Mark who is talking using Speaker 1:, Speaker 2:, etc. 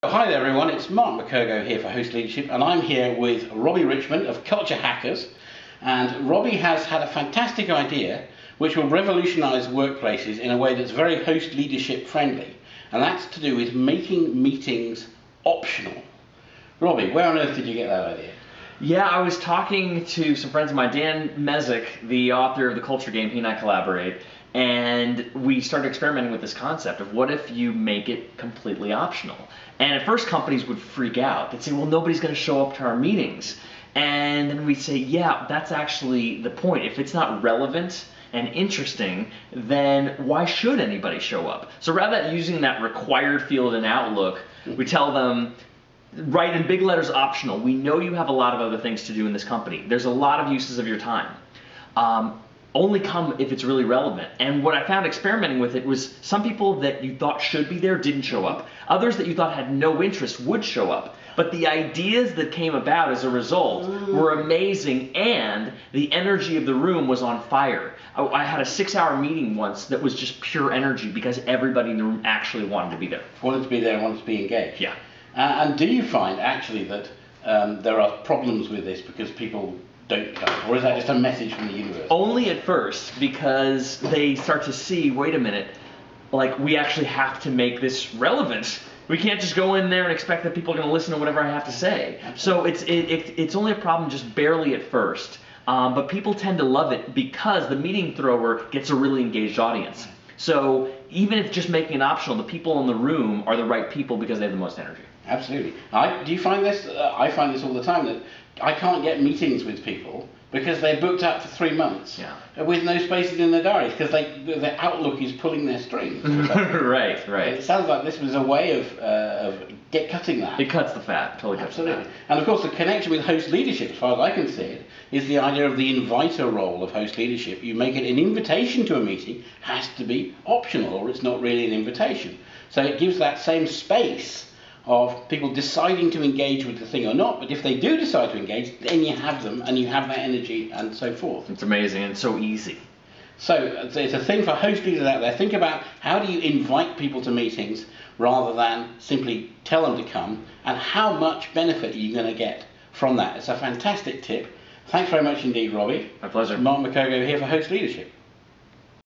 Speaker 1: Hi there everyone, it's Mark McKergow here for Host Leadership, and I'm here with Robbie Richman of Culture Hackers. And Robbie has had a fantastic idea which will revolutionise workplaces in a way that's very host leadership friendly, and that's to do with making meetings optional. Robbie, where on earth did you get that idea?
Speaker 2: Yeah, I was talking to some friends of mine, Dan Mezek, the author of The Culture Game, he and I collaborate, and we started experimenting with this concept of what if you make it completely optional. And at first companies would freak out. They'd say, well, nobody's going to show up to our meetings. And then we'd say, yeah, that's actually the point. If it's not relevant and interesting, then why should anybody show up? So rather than using that required field in Outlook, we tell them, write in big letters optional. We know you have a lot of other things to do in this company. There's a lot of uses of your time. Only come if it's really relevant. And what I found experimenting with it was some people that you thought should be there didn't show up. Others that you thought had no interest would show up. But the ideas that came about as a result were amazing, and the energy of the room was on fire. I had a 6-hour meeting once that was just pure energy because everybody in the room actually wanted to be there.
Speaker 1: Wanted to be there, wanted to be engaged.
Speaker 2: Yeah.
Speaker 1: And do you find actually that there are problems with this because people don't come, or is that just a message from the universe?
Speaker 2: Only at first, because they start to see, wait a minute, like we actually have to make this relevant. We can't just go in there and expect that people are going to listen to whatever I have to say. Absolutely. So it's only a problem just barely at first, but people tend to love it because the meeting thrower gets a really engaged audience. So even if just making it optional, the people in the room are the right people because they have the most energy.
Speaker 1: Absolutely. Do you find this? I find this all the time, that I can't get meetings with people because they're booked up for 3 months with no spaces in their diaries because their Outlook is pulling their strings.
Speaker 2: Right.
Speaker 1: It sounds like this was a way of cutting that.
Speaker 2: It cuts the fat, totally cuts the fat.
Speaker 1: And of course the connection with host leadership, as far as I can see it, is the idea of the inviter role of host leadership. You make it an invitation to a meeting, has to be optional or it's not really an invitation. So it gives that same space of people deciding to engage with the thing or not, but if they do decide to engage, then you have them and you have that energy and so forth.
Speaker 2: It's amazing and so easy.
Speaker 1: So it's a thing for host leaders out there. Think about how do you invite people to meetings rather than simply tell them to come, and how much benefit are you going to get from that. It's a fantastic tip. Thanks very much indeed, Robbie.
Speaker 2: My pleasure.
Speaker 1: Mark McKergow here for Host Leadership.